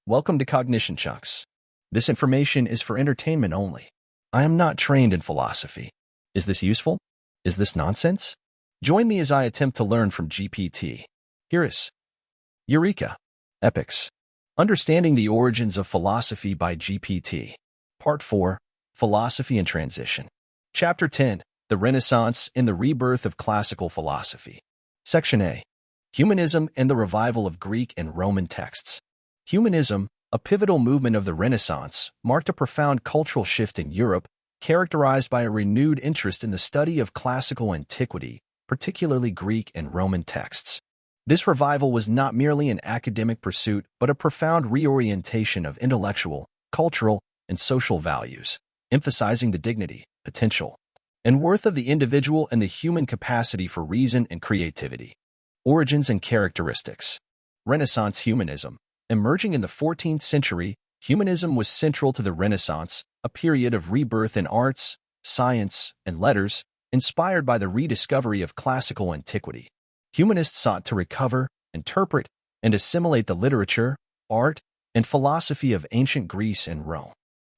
Welcome to CognitionChunks. This information is for entertainment only. I am not trained in philosophy. Is this useful? Is this nonsense? Join me as I attempt to learn from GPT. Here is Eureka! Epics. Understanding the Origins of Philosophy by GPT. Part 4. Philosophy and Transition. Chapter 10. The Renaissance and the Rebirth of Classical Philosophy. Section A. Humanism and the Revival of Greek and Roman Texts. Humanism, a pivotal movement of the Renaissance, marked a profound cultural shift in Europe, characterized by a renewed interest in the study of classical antiquity, particularly Greek and Roman texts. This revival was not merely an academic pursuit, but a profound reorientation of intellectual, cultural, and social values, emphasizing the dignity, potential, and worth of the individual and the human capacity for reason and creativity. Origins and characteristics. Renaissance humanism. Emerging in the 14th century, humanism was central to the Renaissance, a period of rebirth in arts, science, and letters, inspired by the rediscovery of classical antiquity. Humanists sought to recover, interpret, and assimilate the literature, art, and philosophy of ancient Greece and Rome.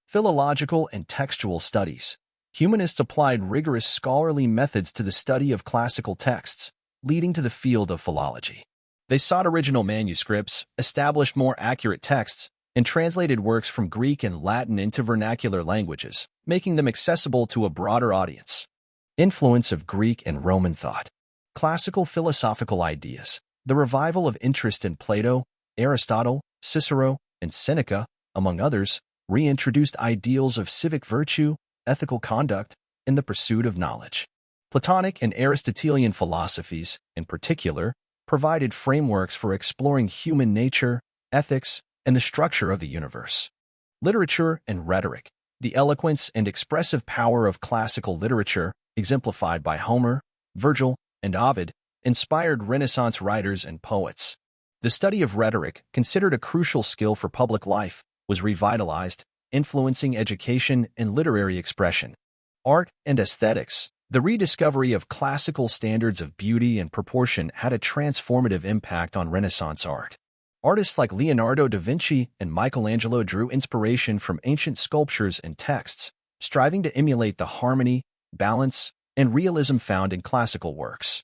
Philological and textual studies. Humanists applied rigorous scholarly methods to the study of classical texts, leading to the field of philology. They sought original manuscripts, established more accurate texts, and translated works from Greek and Latin into vernacular languages, making them accessible to a broader audience. Influence of Greek and Roman thought. Classical philosophical ideas. The revival of interest in Plato, Aristotle, Cicero, and Seneca, among others, reintroduced ideals of civic virtue, ethical conduct, and the pursuit of knowledge. Platonic and Aristotelian philosophies, in particular, provided frameworks for exploring human nature, ethics, and the structure of the universe. Literature and rhetoric. The eloquence and expressive power of classical literature, exemplified by Homer, Virgil, and Ovid, inspired Renaissance writers and poets. The study of rhetoric, considered a crucial skill for public life, was revitalized, influencing education and literary expression. Art and aesthetics. The rediscovery of classical standards of beauty and proportion had a transformative impact on Renaissance art. Artists like Leonardo da Vinci and Michelangelo drew inspiration from ancient sculptures and texts, striving to emulate the harmony, balance, and realism found in classical works.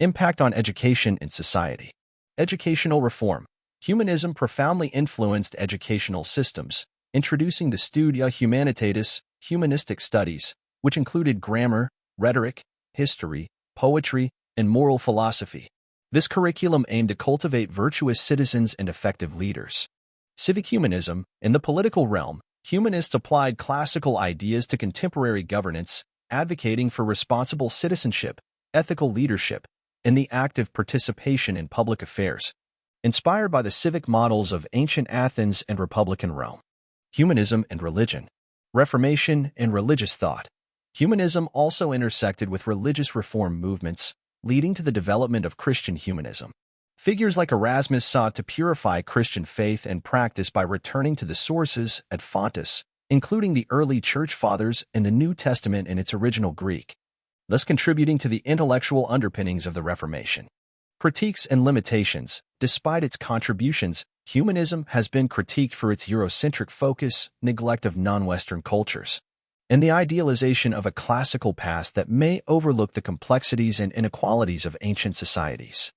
Impact on education and society. Educational reform. Humanism profoundly influenced educational systems, introducing the Studia Humanitatis, humanistic studies, which included grammar, rhetoric, history, poetry, and moral philosophy. This curriculum aimed to cultivate virtuous citizens and effective leaders. Civic humanism. In the political realm, humanists applied classical ideas to contemporary governance, advocating for responsible citizenship, ethical leadership, and the active participation in public affairs, inspired by the civic models of ancient Athens and Republican Rome. Humanism and religion. Reformation and religious thought. Humanism also intersected with religious reform movements, leading to the development of Christian humanism. Figures like Erasmus sought to purify Christian faith and practice by returning to the sources at fontes, including the early Church Fathers and the New Testament in its original Greek, thus contributing to the intellectual underpinnings of the Reformation. Critiques and limitations. Despite its contributions, humanism has been critiqued for its Eurocentric focus, neglect of non-Western cultures, and the idealization of a classical past that may overlook the complexities and inequalities of ancient societies.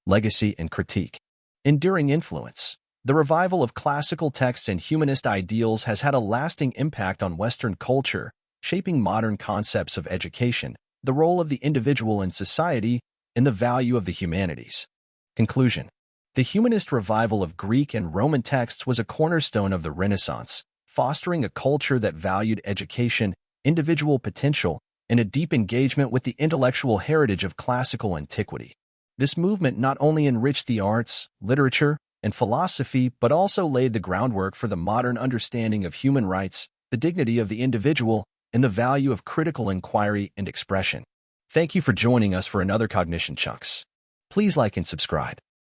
Legacy and critique. Enduring influence. The revival of classical texts and humanist ideals has had a lasting impact on Western culture, shaping modern concepts of education, the role of the individual in society, and the value of the humanities. Conclusion. The humanist revival of Greek and Roman texts was a cornerstone of the Renaissance, fostering a culture that valued education, individual potential, and a deep engagement with the intellectual heritage of classical antiquity. This movement not only enriched the arts, literature, and philosophy, but also laid the groundwork for the modern understanding of human rights, the dignity of the individual, and the value of critical inquiry and expression. Thank you for joining us for another Cognition Chunks. Please like and subscribe.